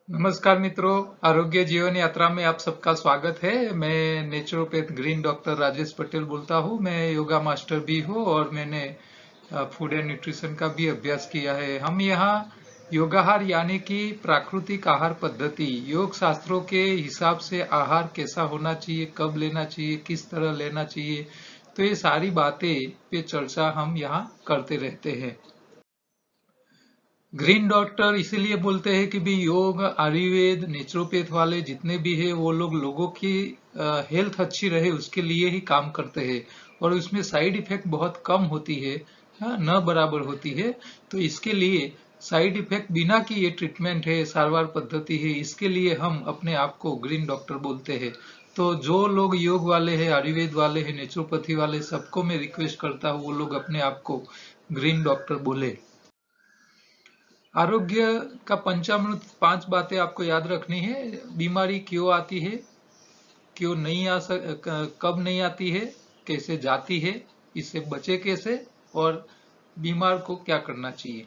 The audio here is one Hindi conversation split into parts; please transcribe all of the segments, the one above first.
नमस्कार मित्रों, आरोग्य जीवन यात्रा में आप सबका स्वागत है। मैं naturopath green doctor Rajesh Patel बोलता हूँ। मैं योगा मास्टर भी हूँ और मैंने फूड एंड न्यूट्रिशन का भी अभ्यास किया है। हम यहाँ योगाहार यानी कि प्राकृतिक आहार पद्धति, योग शास्त्रों के हिसाब से आहार कैसा होना चाहिए, कब लेना चाहिए, किस तरह लेना चाहिए, तो ये सारी बातें पे चर्चा हम यहाँ करते रहते हैं। ग्रीन डॉक्टर इसीलिए बोलते हैं कि भी योग, आयुर्वेद, नेचुरोपैथ वाले जितने भी है वो लोगों की हेल्थ अच्छी रहे उसके लिए ही काम करते हैं और उसमें साइड इफेक्ट बहुत कम होती है, न बराबर होती है। तो इसके लिए साइड इफेक्ट बिना की ये ट्रीटमेंट है, सारवार पद्धति है, इसके लिए हम अपने आप को ग्रीन डॉक्टर बोलते हैं। तो जो लोग योग वाले हैं, आयुर्वेद वाले हैं, नेचुरोपैथी वाले, सबको मैं रिक्वेस्ट करता हूँ वो लोग अपने आप को ग्रीन डॉक्टर बोले। आरोग्य का पंचामृत 5 बातें आपको याद रखनी है। बीमारी क्यों आती है, क्यों नहीं कब नहीं आती है, कैसे जाती है, इससे बचे कैसे, और बीमार को क्या करना चाहिए।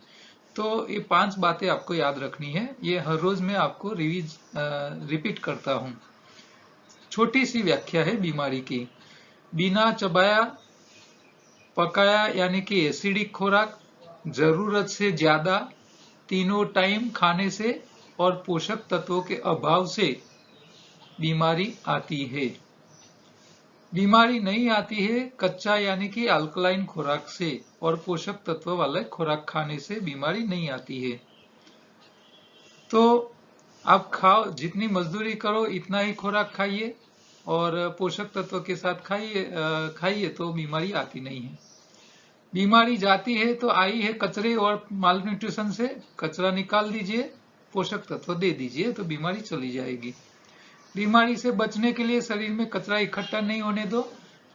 तो ये 5 बातें आपको याद रखनी है। ये हर रोज मैं आपको रिपीट करता हूँ। छोटी सी व्याख्या है बीमारी की। बिना चबाया पकाया यानी कि एसिडिक खुराक, जरूरत से ज्यादा, तीनों टाइम खाने से और पोषक तत्वों के अभाव से बीमारी आती है। बीमारी नहीं आती है कच्चा यानी कि अल्कलाइन खुराक से और पोषक तत्व वाले खुराक खाने से बीमारी नहीं आती है। तो आप खाओ, जितनी मजदूरी करो इतना ही खुराक खाइए और पोषक तत्व के साथ खाइए तो बीमारी आती नहीं है। बीमारी जाती है तो आई है कचरे और माल न्यूट्रिशन से, कचरा निकाल दीजिए, पोषक तत्व दे दीजिए तो बीमारी चली जाएगी। बीमारी से बचने के लिए शरीर में कचरा इकट्ठा नहीं होने दो,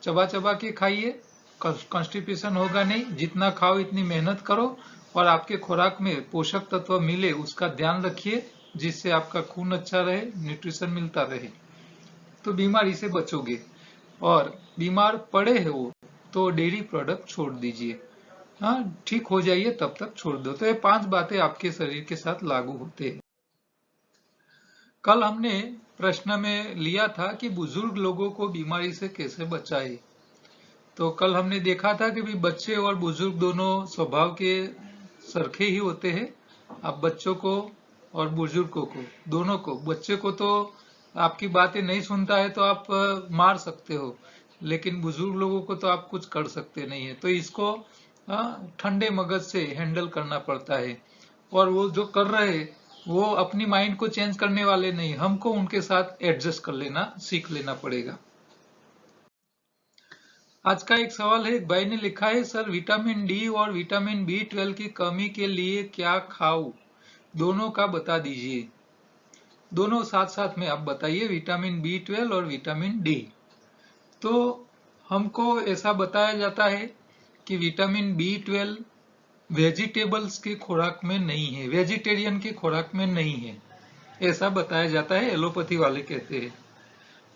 चबा चबा के खाइए, कॉन्स्टिपेशन होगा नहीं। जितना खाओ इतनी मेहनत करो और आपके खुराक में पोषक तत्व मिले उसका ध्यान रखिए, जिससे आपका खून अच्छा रहे, न्यूट्रिशन मिलता रहे, तो बीमारी से बचोगे। और बीमार पड़े है वो तो डेयरी प्रोडक्ट छोड़ दीजिए। हाँ, ठीक हो जाइए तब तक छोड़ दो। तो ये 5 बातें आपके शरीर के साथ लागू होते हैं। कल हमने प्रश्न में लिया था कि बुजुर्ग लोगों को बीमारी से कैसे बचाए। तो कल हमने देखा था कि भी बच्चे और बुजुर्ग दोनों स्वभाव के सरखे ही होते हैं। आप बच्चों को और बुजुर्गों को, दोनों को, बच्चे को तो आपकी बातें नहीं सुनता है तो आप मार सकते हो, लेकिन बुजुर्ग लोगों को तो आप कुछ कर सकते नहीं है। तो इसको ठंडे मगज से हैंडल करना पड़ता है। और वो जो कर रहे हैं वो अपनी माइंड को चेंज करने वाले नहीं, हमको उनके साथ एडजस्ट कर लेना, सीख लेना पड़ेगा। आज का एक सवाल है, एक भाई ने लिखा है, सर विटामिन डी और विटामिन बी 12 की कमी के लिए क्या खाऊं, दोनों का बता दीजिए। दोनों साथ साथ में आप बताइए, विटामिन बी 12 और विटामिन डी। तो हमको ऐसा बताया जाता है कि विटामिन बी 12 वेजिटेबल्स के खुराक में नहीं है, वेजिटेरियन की खुराक में नहीं है, ऐसा बताया जाता है, एलोपैथी वाले कहते हैं।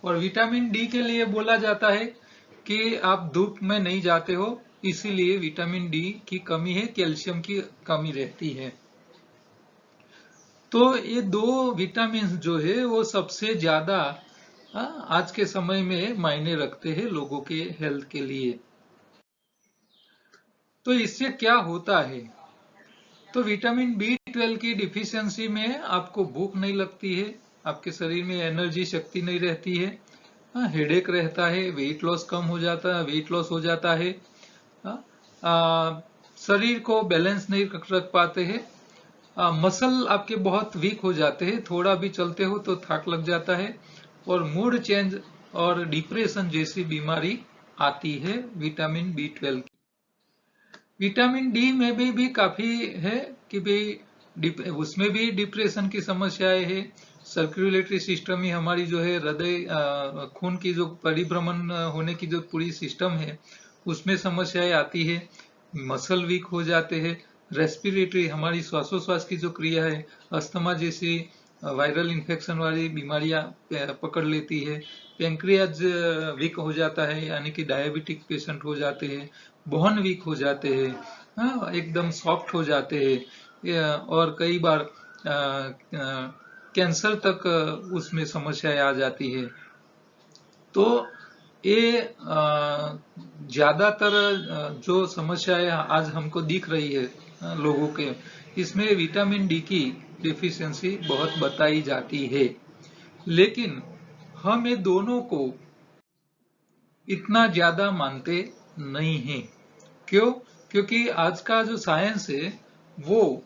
और विटामिन डी के लिए बोला जाता है कि आप धूप में नहीं जाते हो, इसीलिए विटामिन डी की कमी है, कैल्शियम की कमी रहती है। तो ये दो विटामिन जो है वो सबसे ज्यादा आज के समय में मायने रखते हैं लोगों के हेल्थ के लिए। तो इससे क्या होता है, तो विटामिन बी 12 की डिफिशियंसी में आपको भूख नहीं लगती है, आपके शरीर में एनर्जी शक्ति नहीं रहती है, हेडेक रहता है, वेट लॉस कम हो जाता है, वेट लॉस हो जाता है, शरीर को बैलेंस नहीं रख पाते हैं, मसल आपके बहुत वीक हो जाते हैं, थोड़ा भी चलते हो तो थक लग जाता है, और मूड चेंज और डिप्रेशन जैसी बीमारी आती है विटामिन बी 12 की। विटामिन डी में भी काफी है कि भाई उसमें भी डिप्रेशन की समस्याएं है। सर्कुलेटरी सिस्टम ही हमारी जो है, हृदय खून की जो परिभ्रमण होने की जो पूरी सिस्टम है उसमें समस्याएं आती है, मसल वीक हो जाते हैं, रेस्पिरेटरी हमारी श्वासोश्वास की जो क्रिया है, अस्थमा जैसी वायरल इन्फेक्शन वाली बीमारियां पकड़ लेती है, पेंक्रियाज वीक हो जाता है यानी कि डायबिटिक पेशेंट हो जाते हैं, बोन वीक हो जाते हैं, एकदम सॉफ्ट हो जाते हैं, और कई बार कैंसर तक उसमें समस्याएं आ जाती है। तो ये ज्यादातर जो समस्याएं आज हमको दिख रही है लोगों के, इसमें विटामिन डी की डिफिशियंसी बहुत बताई जाती है। लेकिन हम ये दोनों को इतना ज्यादा मानते नहीं हैं। क्यों? क्योंकि आज का जो साइंस है वो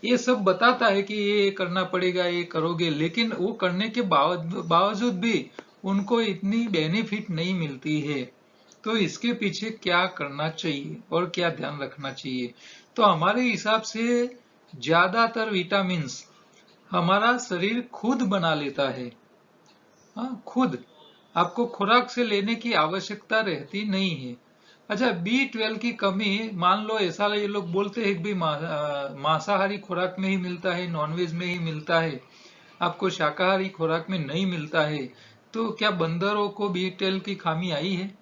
ये सब बताता है कि ये करना पड़ेगा, ये करोगे, लेकिन वो करने के बावजूद भी उनको इतनी बेनिफिट नहीं मिलती है। तो इसके पीछे क्या करना चाहिए और क्या ध्यान रखना चाहिए? तो हमारे हिसाब से ज्यादातर विटामिन्स हमारा शरीर खुद बना लेता है। हाँ, खुद। आपको खुराक से लेने की आवश्यकता रहती नहीं है। अच्छा, B12 की कमी, मान लो ऐसा ये लोग बोलते हैं कि भी मांसाहारी खुराक में ही मिलता है, नॉनवेज में ही मिलता है, आपको शाकाहारी खुराक में नहीं मिलता है। तो क्या बंदरों को B12 की खामी आई है?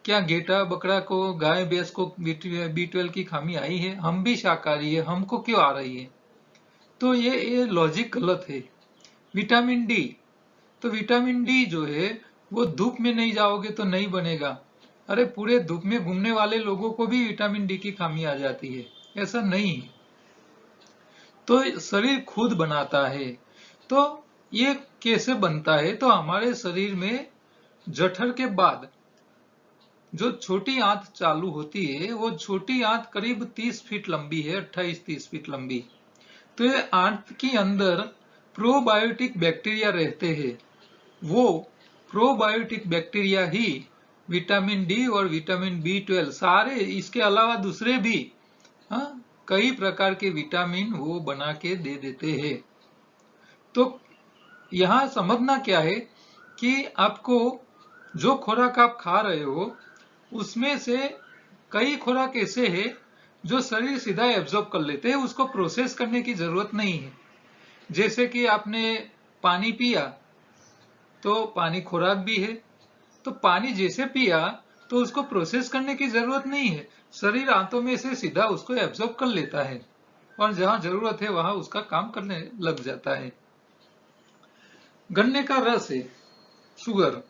क्या गेटा बकरा को, गाय भैंस को B12 की खामी आई है? हम भी शाकाहारी है, हमको क्यों आ रही है? तो ये लॉजिक गलत है। विटामिन डी, तो विटामिन डी जो है वो धूप में नहीं जाओगे तो नहीं बनेगा। अरे पूरे धूप में घूमने वाले लोगों को भी विटामिन डी की खामी आ जाती है, ऐसा नहीं है। तो शरीर खुद बनाता है। तो ये कैसे बनता है? तो हमारे शरीर में जठर के बाद जो छोटी आंत चालू होती है, वो छोटी आंत करीब 30 फीट लंबी है, 28-30 फीट लंबी। तो ये आंत के अंदर प्रोबायोटिक बैक्टीरिया रहते हैं। वो प्रोबायोटिक बैक्टीरिया ही विटामिन डी और विटामिन B12 सारे, इसके अलावा दूसरे भी कई प्रकार के विटामिन वो बना के दे देते हैं। तो यहाँ समझना क्या है कि आपको जो खुराक आप खा रहे हो उसमें से कई खुराक ऐसे हैं जो शरीर सीधा एब्जॉर्ब कर लेते हैं, उसको प्रोसेस करने की जरूरत नहीं है। जैसे कि आपने पानी पिया, तो पानी खुराक भी है, तो पानी जैसे पिया तो उसको प्रोसेस करने की जरूरत नहीं है, शरीर आंतों में से सीधा उसको एब्जॉर्ब कर लेता है और जहां जरूरत है वहां उसका काम करने लग जाता है। गन्ने का रस है, शुगर,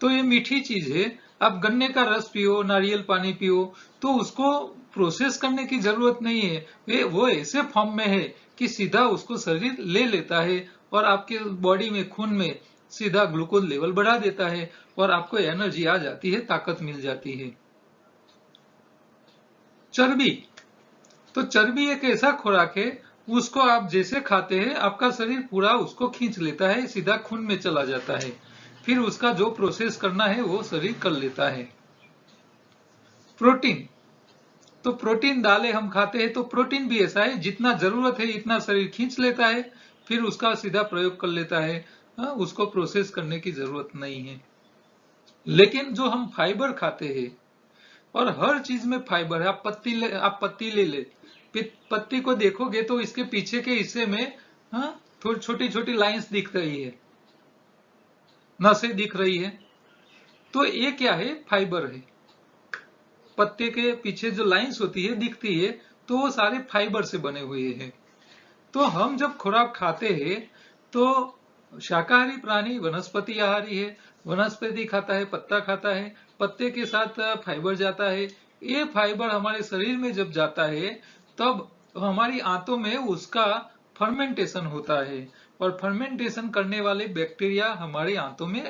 तो ये मीठी चीज है। आप गन्ने का रस पियो, नारियल पानी पियो, तो उसको प्रोसेस करने की जरूरत नहीं है। वो ऐसे फॉर्म में है कि सीधा उसको शरीर ले लेता है और आपके बॉडी में, खून में सीधा ग्लूकोज लेवल बढ़ा देता है और आपको एनर्जी आ जाती है, ताकत मिल जाती है। चर्बी, तो चर्बी एक ऐसा खुराक है, उसको आप जैसे खाते हैं आपका शरीर पूरा उसको खींच लेता है, सीधा खून में चला जाता है, फिर उसका जो प्रोसेस करना है वो शरीर कर लेता है। प्रोटीन, तो प्रोटीन दालें हम खाते हैं, तो प्रोटीन भी ऐसा है, जितना जरूरत है इतना शरीर खींच लेता है, फिर उसका सीधा प्रयोग कर लेता है, उसको प्रोसेस करने की जरूरत नहीं है। लेकिन जो हम फाइबर खाते हैं, और हर चीज में फाइबर है, आप पत्ती ले ले, पत्ती को देखोगे तो इसके पीछे के हिस्से में थोड़ी छोटी छोटी लाइंस दिख रही है, नसें दिख रही है, तो ये क्या है? फाइबर है। पत्ते के पीछे जो लाइंस होती है, दिखती है, तो वो सारे फाइबर से बने हुए हैं। तो हम जब खुराक खाते हैं तो शाकाहारी प्राणी वनस्पति आहारी है, वनस्पति खाता है, पत्ता खाता है, पत्ते के साथ फाइबर जाता है। ये फाइबर हमारे शरीर में जब जाता है तब हमारी आंतों में उसका फर्मेंटेशन होता है, और फर्मेंटेशन करने वाले बैक्टीरिया हमारी आंतों में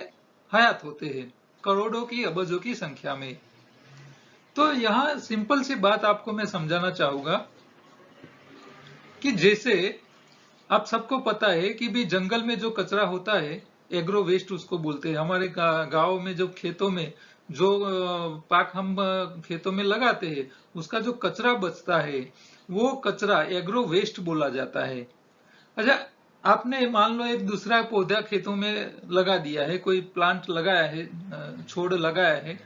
हयात होते हैं, करोड़ों की, अबजों की संख्या में। तो यहाँ सिंपल सी बात आपको मैं समझाना चाहूंगा कि जैसे आप सबको पता है कि भी जंगल में जो कचरा होता है, एग्रो वेस्ट उसको बोलते हैं। हमारे गांव में जो खेतों में जो पाक हम खेतों में लगाते हैं, उसका जो कचरा बचता है वो कचरा एग्रो वेस्ट बोला जाता है। अच्छा, आपने मान लो एक दूसरा पौधा खेतों में लगा दिया है, कोई प्लांट लगाया है, छोड़ लगाया है।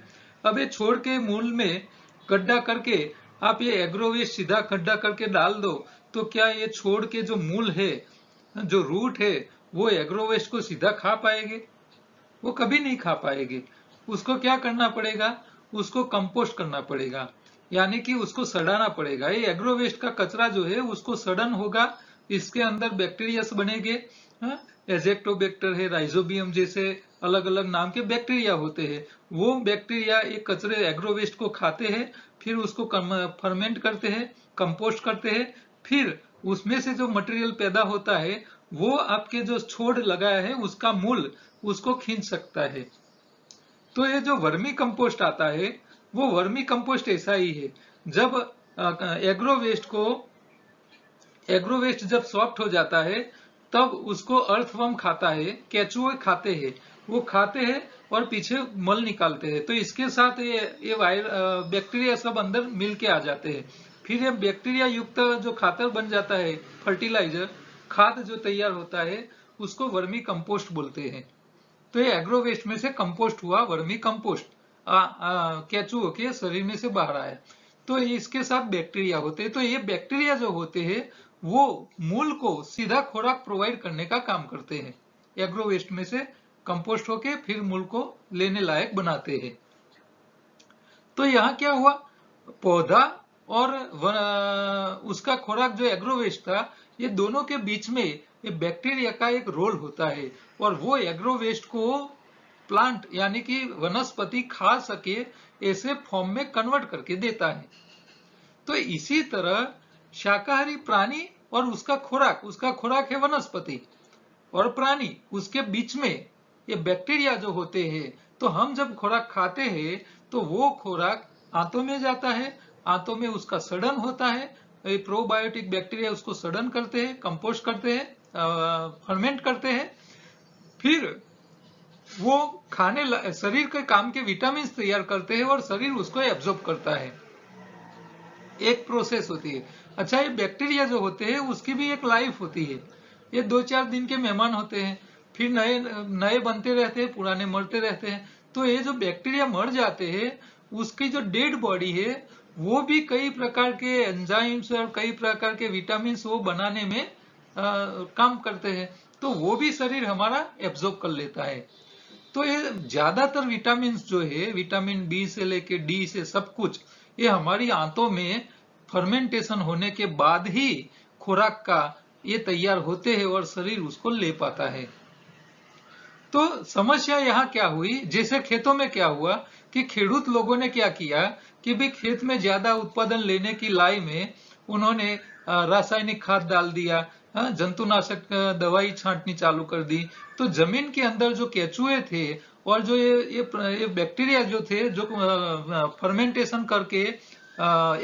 अब ये छोड़ के मूल में गड्ढा करके आप ये एग्रो वेस्ट सीधा गड्ढा करके डाल दो, तो क्या ये छोड़ के जो मूल है, जो रूट है, वो एग्रो वेस्ट को सीधा खा पाएंगे? वो कभी नहीं खा पाएंगे। उसको क्या करना पड़ेगा? उसको कंपोस्ट करना पड़ेगा, यानी कि उसको सड़ाना पड़ेगा। ये एग्रो वेस्ट का कचरा जो है उसको सड़न होगा, इसके अंदर बैक्टीरिया बनेंगे, एजेक्टोबैक्टर है, राइजोबियम जैसे अलग अलग नाम के बैक्टीरिया होते हैं। वो बैक्टीरिया एक कचरे एग्रोवेस्ट को खाते हैं, फिर उसको फर्मेंट करते हैं, कंपोस्ट करते हैं, फिर उसमें से जो मटेरियल पैदा होता है वो आपके जो छोड़ लगाया है उसका मूल उसको खींच सकता है। तो ये जो वर्मी कंपोस्ट आता है वो वर्मी कंपोस्ट ऐसा ही है। जब एग्रोवेस्ट जब सॉफ्ट हो जाता है तब उसको अर्थवर्म खाता है, केचुए खाते हैं, वो खाते हैं और पीछे मल निकालते हैं। तो इसके साथ ये बैक्टीरिया सब अंदर मिल के आ जाते हैं। फिर ये बैक्टीरिया युक्त जो खातर बन जाता है, फर्टिलाइजर खाद जो तैयार होता है उसको वर्मी कंपोस्ट बोलते हैं। तो ये एग्रोवेस्ट में से कंपोस्ट हुआ वर्मी कंपोस्ट, केचुओं के शरीर में से बाहर आया। तो इसके साथ बैक्टीरिया होते हैं। तो ये बैक्टीरिया जो होते हैं वो मूल को सीधा खुराक प्रोवाइड करने का काम करते हैं। एग्रोवेस्ट में से कंपोस्ट होके फिर मूल को लेने लायक बनाते हैं। तो यहाँ क्या हुआ, पौधा और उसका खुराक जो एग्रोवेस्ट था, ये दोनों के बीच में ये बैक्टीरिया का एक रोल होता है और वो एग्रोवेस्ट को प्लांट यानी कि वनस्पति खा सके ऐसे फॉर्म में कन्वर्ट करके देता है। तो इसी तरह शाकाहारी प्राणी और उसका खुराक है वनस्पति और प्राणी, उसके बीच में ये बैक्टीरिया जो होते हैं। तो हम जब खुराक खाते हैं तो वो खुराक आंतों में जाता है, आंतों में उसका सड़न होता है, प्रोबायोटिक बैक्टीरिया उसको सड़न करते हैं, कंपोस्ट करते हैं, फर्मेंट करते हैं, फिर वो शरीर के काम के विटामिन तैयार करते हैं और शरीर उसको एब्जॉर्ब करता है। एक प्रोसेस होती है। अच्छा, ये बैक्टीरिया जो होते हैं उसकी भी एक लाइफ होती है। ये 2-4 दिन के मेहमान होते हैं, फिर नए नए बनते रहते हैं, पुराने मरते रहते हैं। तो ये जो बैक्टीरिया मर जाते हैं उसकी जो डेड बॉडी है वो भी कई प्रकार के एंजाइम्स और कई प्रकार के विटामिन वो बनाने में काम करते हैं। तो वो भी शरीर हमारा एब्जॉर्ब कर लेता है। तो ये ज्यादातर विटामिन जो है, विटामिन बी से लेके डी से सब कुछ, ये हमारी आंतों में फर्मेंटेशन होने के बाद ही खुराक का ये तैयार होते हैं और शरीर उसको ले पाता है। तो समस्या यहाँ क्या हुई, जैसे खेतों में क्या हुआ कि खेडूत लोगों ने क्या किया कि भी खेत में ज्यादा उत्पादन लेने की लाई में उन्होंने रासायनिक खाद डाल दिया, जंतुनाशक दवाई छांटनी चालू कर दी। तो जमीन के अंदर जो केचुए थे और जो ये बैक्टीरिया जो थे, जो फर्मेंटेशन करके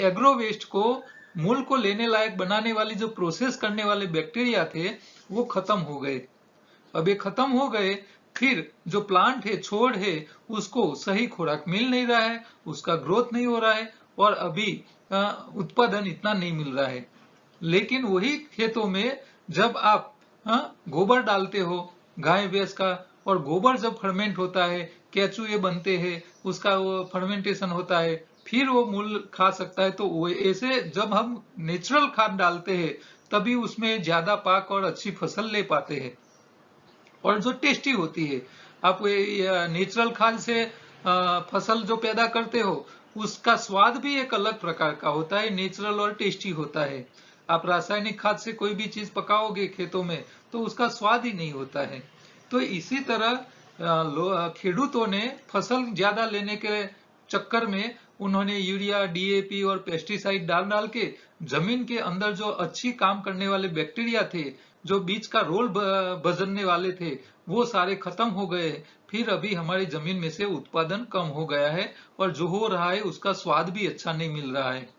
एग्रोवेस्ट को मूल को लेने लायक बनाने वाली जो प्रोसेस करने वाले बैक्टीरिया थे वो खत्म हो गए। अब ये खत्म हो गए, फिर जो प्लांट है, छोड़ है, उसको सही खुराक मिल नहीं रहा है, उसका ग्रोथ नहीं हो रहा है और अभी उत्पादन इतना नहीं मिल रहा है। लेकिन वही खेतों में जब आप गोबर डालते हो गाय भैंस का, और गोबर जब फर्मेंट होता है, केचुए बनते हैं, उसका वो फर्मेंटेशन होता है, फिर वो मूल खा सकता है। तो वो ऐसे जब हम नेचुरल खाद डालते हैं तभी उसमें ज्यादा पाक और अच्छी फसल ले पाते हैं और जो टेस्टी होती है। आप नेचुरल खाद से फसल जो पैदा करते हो उसका स्वाद भी एक अलग प्रकार का होता है, नेचुरल और टेस्टी होता है। आप रासायनिक खाद से कोई भी चीज पकाओगे खेतों में तो उसका स्वाद ही नहीं होता है। तो इसी तरह खेडूतों ने फसल ज्यादा लेने के चक्कर में उन्होंने यूरिया, डीएपी और पेस्टिसाइड डाल के जमीन के अंदर जो अच्छी काम करने वाले बैक्टीरिया थे, जो बीज का रोल बदलने वाले थे, वो सारे खत्म हो गए। फिर अभी हमारी जमीन में से उत्पादन कम हो गया है और जो हो रहा है उसका स्वाद भी अच्छा नहीं मिल रहा है।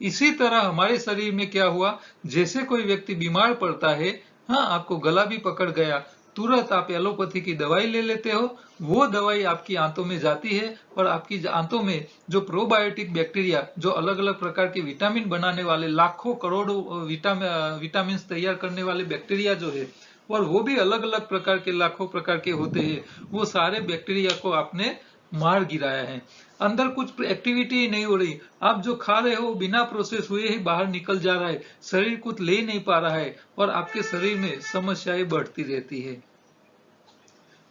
इसी तरह हमारे शरीर में क्या हुआ, जैसे कोई व्यक्ति बीमार पड़ता है, आपको गला भी पकड़ गया, तुरंत आप एलोपैथी की दवाई ले लेते हो। वो दवाई आपकी आंतों में जाती है और आपकी आंतों में जो प्रोबायोटिक बैक्टीरिया, जो अलग अलग प्रकार के विटामिन बनाने वाले, लाखों करोड़ों विटामिन तैयार करने वाले बैक्टीरिया जो है, और वो भी अलग अलग प्रकार के लाखों प्रकार के होते हैं, वो सारे बैक्टीरिया को आपने मार गिराया है। अंदर कुछ एक्टिविटी ही नहीं हो रही, आप जो खा रहे हो बिना प्रोसेस हुए ही बाहर निकल जा रहा है, शरीर कुछ ले नहीं पा रहा है और आपके शरीर में समस्याएं बढ़ती रहती है।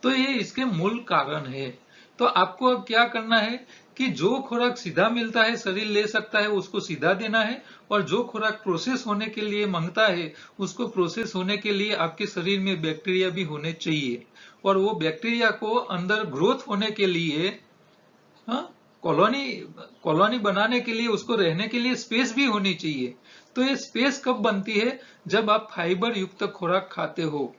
तो ये इसके मूल कारण है। तो आपको अब क्या करना है कि जो खुराक सीधा मिलता है शरीर ले सकता है उसको सीधा देना है, और जो खुराक प्रोसेस होने के लिए मांगता है उसको प्रोसेस होने के लिए आपके शरीर में बैक्टीरिया भी होने चाहिए, और वो बैक्टीरिया को अंदर ग्रोथ होने के लिए, हाँ, कॉलोनी कॉलोनी बनाने के लिए, उसको रहने के लिए स्पेस भी होनी चाहिए। तो ये स्पेस कब बनती है? जब आप फाइबर युक्त खुराक खाते हो।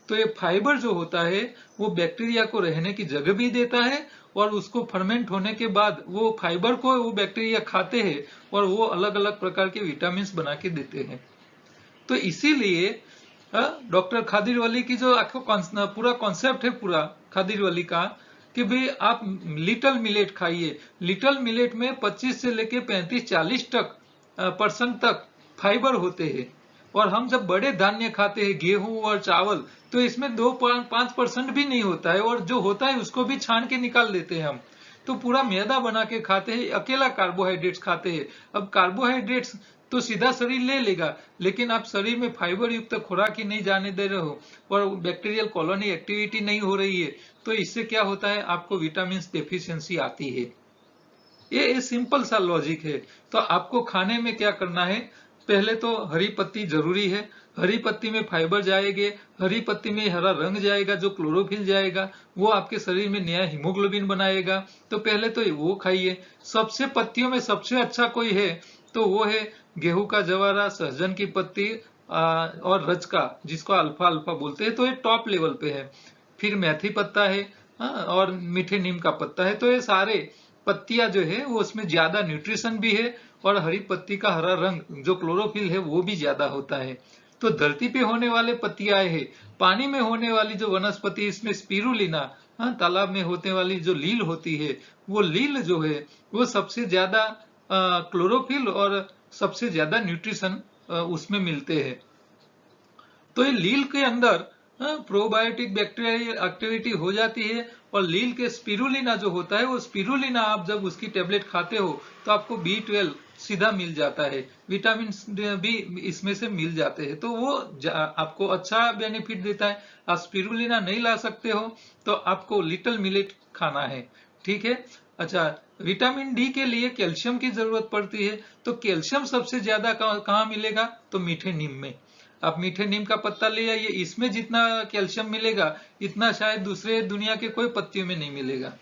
तो ये फाइबर जो होता है वो बैक्टीरिया को रहने की जगह भी देता है, और उसको फर्मेंट होने के बाद वो फाइबर को वो बैक्टीरिया खाते हैं और वो अलग अलग प्रकार के विटामिन बना के देते हैं। तो इसीलिए डॉक्टर खादिरवली की जो पूरा कॉन्सेप्ट है पूरा खादिरवली का, कि भाई आप लिटल मिलेट खाइए। लिटल मिलेट में 25 से लेके 35-40 तक परसेंट तक फाइबर होते हैं, और हम जब बड़े धान्य खाते हैं गेहूं और चावल तो इसमें 2-5% भी नहीं होता है, और जो होता है उसको भी छान के निकाल देते हैं हम। तो पूरा मैदा बना के खाते हैं, अकेला कार्बोहाइड्रेट्स खाते हैं। अब कार्बोहाइड्रेट्स तो सीधा शरीर ले लेगा, लेकिन आप शरीर में फाइबर युक्त खुराक ही नहीं जाने दे रहे हो और बैक्टीरियल कॉलोनी एक्टिविटी नहीं हो रही है, तो इससे क्या होता है, आपको विटामिन डेफिशिएंसी आती है। ये सिंपल सा लॉजिक है। तो आपको खाने में क्या करना है, पहले तो हरी पत्ती जरूरी है। हरी पत्ती में फाइबर जाएंगे, हरी पत्ती में हरा रंग जाएगा, जो क्लोरोफिल जाएगा वो आपके शरीर में नया हीमोग्लोबिन बनाएगा। तो पहले तो वो खाइए। सबसे पत्तियों में सबसे अच्छा कोई है तो वो है गेहूं का जवारा, सहजन की पत्ती और रजका, जिसको अल्फा अल्फा बोलते हैं, तो ये टॉप लेवल पे है। फिर मेथी पत्ता है, और मीठे नीम का पत्ता है। तो ये सारे पत्तियां जो है वो उसमें ज्यादा न्यूट्रिशन भी है, और हरी पत्ती का हरा रंग जो क्लोरोफिल है वो भी ज्यादा होता है। तो धरती पे होने वाले पत्तियां है, पानी में होने वाली जो वनस्पति, इसमें स्पिरुलिना, तालाब में होने वाली जो लील होती है, वो लील जो है वो सबसे ज्यादा क्लोरोफिल और सबसे ज्यादा न्यूट्रिशन उसमें मिलते हैं। तो ये लील के अंदर प्रोबायोटिक बैक्टीरियल एक्टिविटी हो जाती है, और लील के स्पिरुलिना जो होता है, वो स्पिरुलिना आप जब उसकी टेबलेट खाते हो तो आपको B12 सीधा मिल जाता है, विटामिन बी इसमें से मिल जाते हैं, तो वो आपको अच्छा बेनिफिट देता है। आप स्पिरुलिना नहीं ला सकते हो तो आपको लिटिल मिलेट खाना है, ठीक है। अच्छा, विटामिन डी के लिए कैल्शियम की जरूरत पड़ती है, तो कैल्शियम सबसे ज्यादा कहाँ मिलेगा, तो मीठे नीम में। आप मीठे नीम का पत्ता ले आइए, इसमें जितना कैल्शियम मिलेगा इतना शायद दूसरे दुनिया के कोई पत्तियों में नहीं मिलेगा।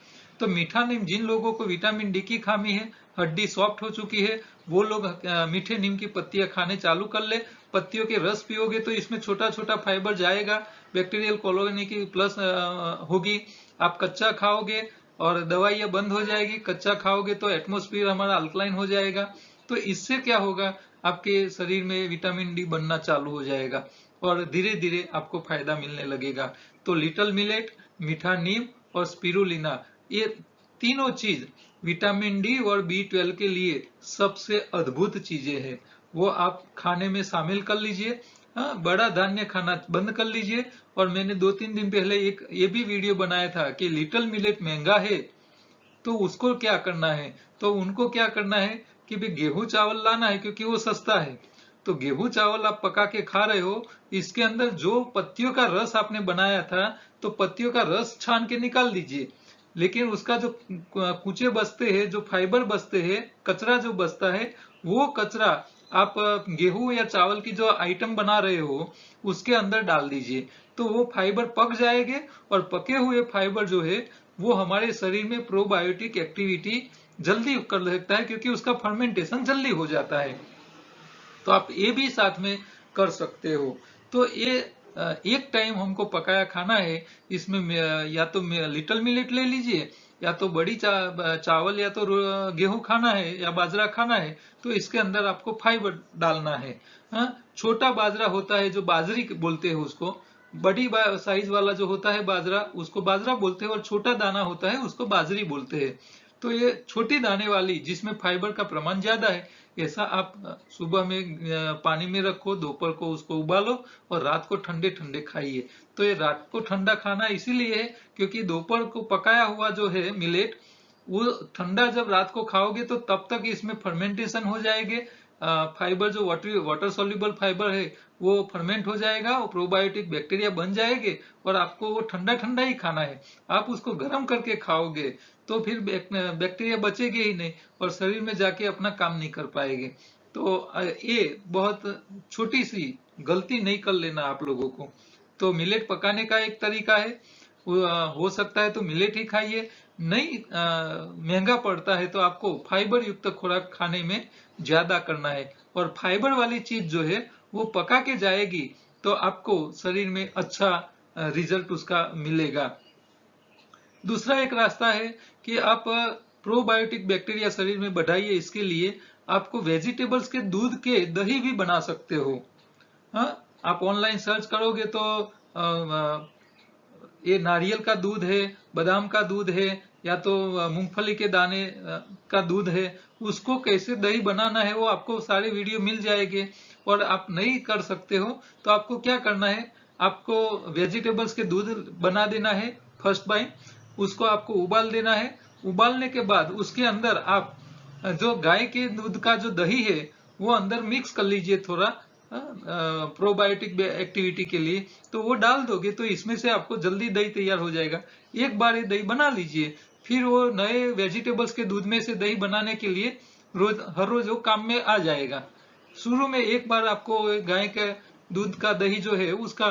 तो मीठा नीम, जिन लोगों को विटामिन डी की खामी है, हड्डी सॉफ्ट हो चुकी है, वो लोग मीठे नीम की पत्तियां खाने चालू कर ले। पत्तियों के रस पियोगे तो इसमें छोटा छोटा फाइबर जाएगा, बैक्टीरियल कॉलोनी की प्लस होगी। आप कच्चा खाओगे और दवाइयां बंद हो जाएगी, कच्चा खाओगे तो एटमोस्फियर हमारा अल्कलाइन हो जाएगा। तो इससे क्या होगा, आपके शरीर में विटामिन डी बनना चालू हो जाएगा और धीरे धीरे आपको फायदा मिलने लगेगा। तो लिटिल मिलेट, मीठा नीम और स्पिरुलिना, ये तीनों चीज विटामिन डी और B12 के लिए सबसे अद्भुत चीजें हैं, वो आप खाने में शामिल कर लीजिए। हाँ, बड़ा धान्य खाना बंद कर लीजिए। और मैंने 2-3 दिन पहले एक ये भी वीडियो बनाया था कि लिटिल मिलेट महंगा है तो उसको क्या करना है, तो उनको क्या करना है कि भाई गेहूं चावल लाना है क्योंकि वो सस्ता है। तो गेहूं चावल आप पका के खा रहे हो, इसके अंदर जो पत्तियों का रस आपने बनाया था तो पत्तियों का रस छान के निकाल दीजिए, लेकिन उसका जो कुचे बचते हैं, जो फाइबर बचते हैं, कचरा जो बचता है, वो कचरा आप गेहूं या चावल की जो आइटम बना रहे हो उसके अंदर डाल दीजिए। तो वो फाइबर पक जाएंगे, और पके हुए फाइबर जो है वो हमारे शरीर में प्रोबायोटिक एक्टिविटी जल्दी कर सकता है, क्योंकि उसका फर्मेंटेशन जल्दी हो जाता है। तो आप ये भी साथ में कर सकते हो। तो ये एक टाइम हमको पकाया खाना है, इसमें या तो लिटिल मिलेट ले लीजिए, या तो बड़ी चावल या तो गेहूं खाना है या बाजरा खाना है, तो इसके अंदर आपको फाइबर डालना है। हाँ, छोटा बाजरा होता है जो बाजरी बोलते हैं उसको, बड़ी साइज वाला जो होता है बाजरा उसको बाजरा बोलते हैं, और छोटा दाना होता है उसको बाजरी बोलते हैं। तो ये छोटी दाने वाली जिसमें फाइबर का प्रमाण ज्यादा है, ऐसा आप सुबह में पानी में रखो, दोपहर को उसको उबालो और रात को ठंडे ठंडे खाइए। तो ये रात को ठंडा खाना इसीलिए है क्योंकि दोपहर को पकाया हुआ जो है मिलेट, वो ठंडा जब रात को खाओगे तो तब तक इसमें फर्मेंटेशन हो जाएंगे। फाइबर जो वाटर सोल्यूबल फाइबर है वो फर्मेंट हो जाएगा, वो प्रोबायोटिक बैक्टीरिया बन जाएंगे और आपको वो ठंडा ठंडा ही खाना है। आप उसको गर्म करके खाओगे तो फिर बैक्टीरिया बचेगे ही नहीं और शरीर में जाके अपना काम नहीं कर पाएंगे। तो ये बहुत छोटी सी गलती नहीं कर लेना आप लोगों को। तो मिलेट पकाने का एक तरीका है, हो सकता है तो मिलेट ही खाइए, नहीं महंगा पड़ता है तो आपको फाइबर युक्त खुराक खाने में ज्यादा करना है और फाइबर वाली चीज जो है वो पका के जाएगी तो आपको शरीर में अच्छा रिजल्ट उसका मिलेगा। दूसरा एक रास्ता है कि आप प्रोबायोटिक बैक्टीरिया शरीर में बढ़ाइए, इसके लिए आपको वेजिटेबल्स के दूध के दही भी बना सकते हो। हाँ, आप ऑनलाइन सर्च करोगे तो ये नारियल का दूध है, बादाम का दूध है या तो मूंगफली के दाने का दूध है, उसको कैसे दही बनाना है वो आपको सारे वीडियो मिल जाएंगे। और आप नहीं कर सकते हो तो आपको क्या करना है, आपको वेजिटेबल्स के दूध बना देना है फर्स्ट बाइम, उसको आपको उबाल देना है। उबालने के बाद उसके अंदर आप जो गाय के दूध का जो दही है वो अंदर मिक्स कर लीजिए थोड़ा प्रोबायोटिक एक्टिविटी के लिए, तो वो डाल दोगे तो इसमें से आपको जल्दी दही तैयार हो जाएगा। एक बार ये दही बना लीजिए, फिर वो नए वेजिटेबल्स के दूध में से दही बनाने के लिए हर रोज वो काम में आ जाएगा। शुरू में एक बार आपको गाय के दूध का दही जो है उसका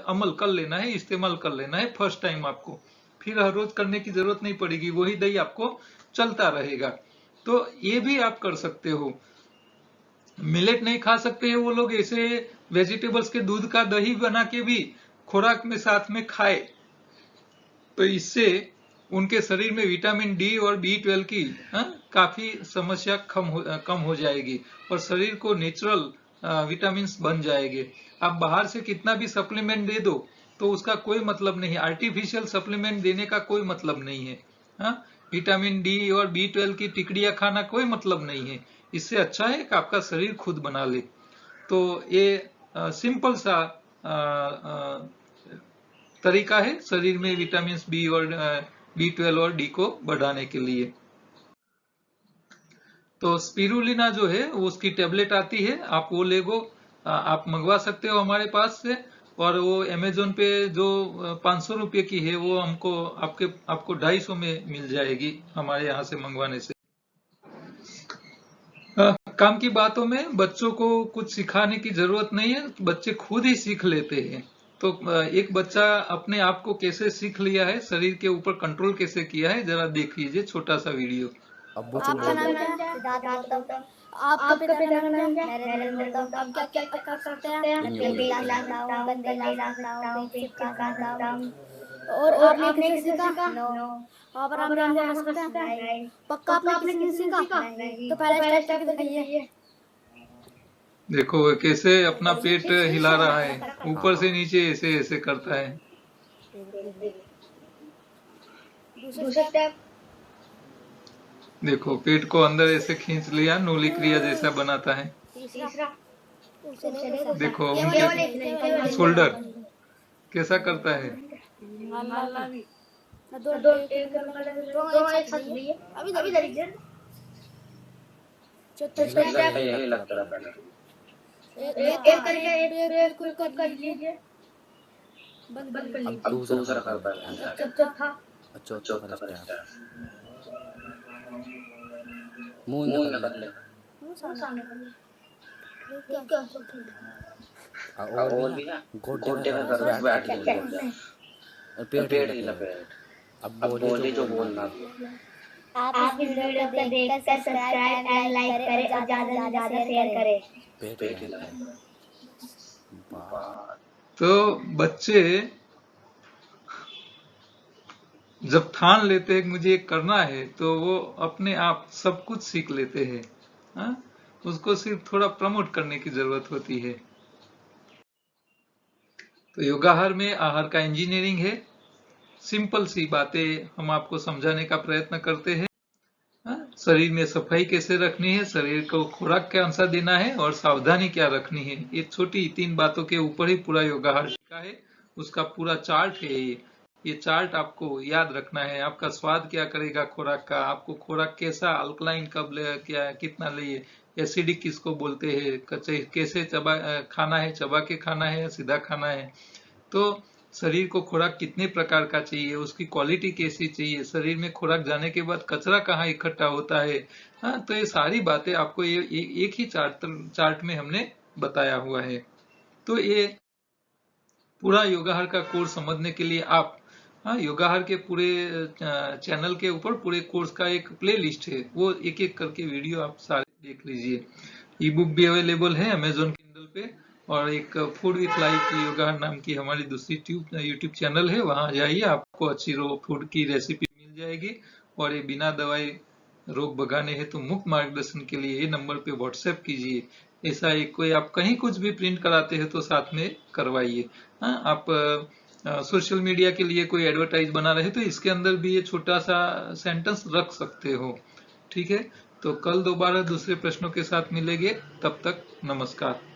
अमल कर लेना है, इस्तेमाल कर लेना है फर्स्ट टाइम आपको, फिर हर रोज करने की जरूरत नहीं पड़ेगी, वही दही आपको चलता रहेगा। तो ये भी आप कर सकते हो। मिलेट नहीं खा सकते हैं वो लोग, ऐसे वेजिटेबल्स के दूध का दही बना के भी खुराक में साथ में खाए तो इससे उनके शरीर में विटामिन डी और B12 की काफी समस्या कम हो जाएगी और शरीर को नेचुरल विटामिन बन जाएंगे। आप बाहर से कितना भी सप्लीमेंट दे दो तो उसका कोई मतलब नहीं है, आर्टिफिशियल सप्लीमेंट देने का कोई मतलब नहीं है। हाँ, विटामिन डी और B12 की टिकड़ियां खाना कोई मतलब नहीं है। इससे अच्छा है कि आपका शरीर खुद बना ले। तो ये सिंपल सा तरीका है शरीर में विटामिन बी और B12 और डी को बढ़ाने के लिए। तो स्पिरुलिना जो है वो उसकी टेबलेट आती है, आप वो लेगो, आप मंगवा सकते हो हमारे पास से। और वो अमेजोन पे जो 500 रुपये की है वो आपको 250 में मिल जाएगी हमारे यहाँ से मंगवाने से। काम की बातों में बच्चों को कुछ सिखाने की जरूरत नहीं है, बच्चे खुद ही सीख लेते हैं। तो एक बच्चा अपने आप को कैसे सीख लिया है, शरीर के ऊपर कंट्रोल कैसे किया है, जरा देख लीजिए छोटा सा वीडियो। आपका नाम क्या है? सिद्धार्थ गौतम। आपका पिता का नाम क्या है? नरेंद्र गौतम। आप क्या क्या कर सकते हैं? मैं पेटी लाता हूँ, गंदे लाता हूँ, पेट चिपकाता हूँ। और आपने किसे सीखा? नो। आप आराम से कर सकते हैं? पक्का आपने किसी से सीखा? तो पहले स्टेप दिखाइए। देखो कैसे अपना पेट हिला रहा है, ऊपर से नीचे ऐसे ऐसे करता है। दूसरा स्टेप देखो पेट को अंदर ऐसे खींच लिया, नूली क्रिया जैसा बनाता है। तीसरा देखो उनके शोल्डर कैसा करता है। दूसरा करता है अच्छा मुंह निकल ले और भी ना गोटे में कर बैठ के पेट ही लपेट। अब बोले जो बोलना। आप इस वीडियो को देखकर सब्सक्राइब एंड लाइक करें और ज्यादा से ज्यादा शेयर करें। पेट ही लपेट। तो बच्चे जब ठान लेते हैं कि मुझे ये करना है तो वो अपने आप सब कुछ सीख लेते हैं। हाँ? उसको सिर्फ थोड़ा प्रमोट करने की जरूरत होती है। तो योगाहार में आहार का इंजीनियरिंग है, सिंपल सी बातें हम आपको समझाने का प्रयत्न करते हैं। शरीर में सफाई कैसे रखनी है, शरीर को खुराक क्या अनुसार देना है और सावधानी क्या रखनी है, ये छोटी 3 बातों के ऊपर ही पूरा योगाहार टिका है। उसका पूरा चार्ट है ये चार्ट आपको याद रखना है। आपका स्वाद क्या करेगा खुराक का, आपको खुराक कैसा अल्कलाइन कब ले, क्या कितना लिए, एसिडिक किसको बोलते हैं, कैसे खाना है, चबा के खाना है या सीधा खाना है, तो शरीर को खुराक कितने प्रकार का चाहिए, उसकी क्वालिटी कैसी चाहिए, शरीर में खुराक जाने के बाद कचरा कहाँ इकट्ठा होता है। हाँ, तो ये सारी बातें आपको ये एक ही चार्ट में हमने बताया हुआ है। तो ये पूरा योगाहार का कोर्स समझने के लिए आप योगाहार के पूरे चैनल के ऊपर पूरे कोर्स का एक प्ले लिस्ट है, वो एक एक करके वीडियो आप सारे देख लीजिए। ई बुक भी अवेलेबल है अमेजोन किंडल पे, और एक फूड विथ लाइफ योगाहार नाम की हमारी दूसरी यूट्यूब चैनल है, वहां जाइए, आपको अच्छी फूड की रेसिपी मिल जाएगी। और ये बिना दवाई रोग भगाने हेतु मुफ्त मार्गदर्शन के लिए ये नंबर पे व्हाट्सएप कीजिए। ऐसा एक कोई आप कहीं कुछ भी प्रिंट कराते हैं तो साथ में करवाइए। आप सोशल मीडिया के लिए कोई एडवर्टाइज बना रहे तो इसके अंदर भी ये छोटा सा सेंटेंस रख सकते हो। ठीक है, तो कल दोबारा दूसरे प्रश्नों के साथ मिलेंगे, तब तक नमस्कार।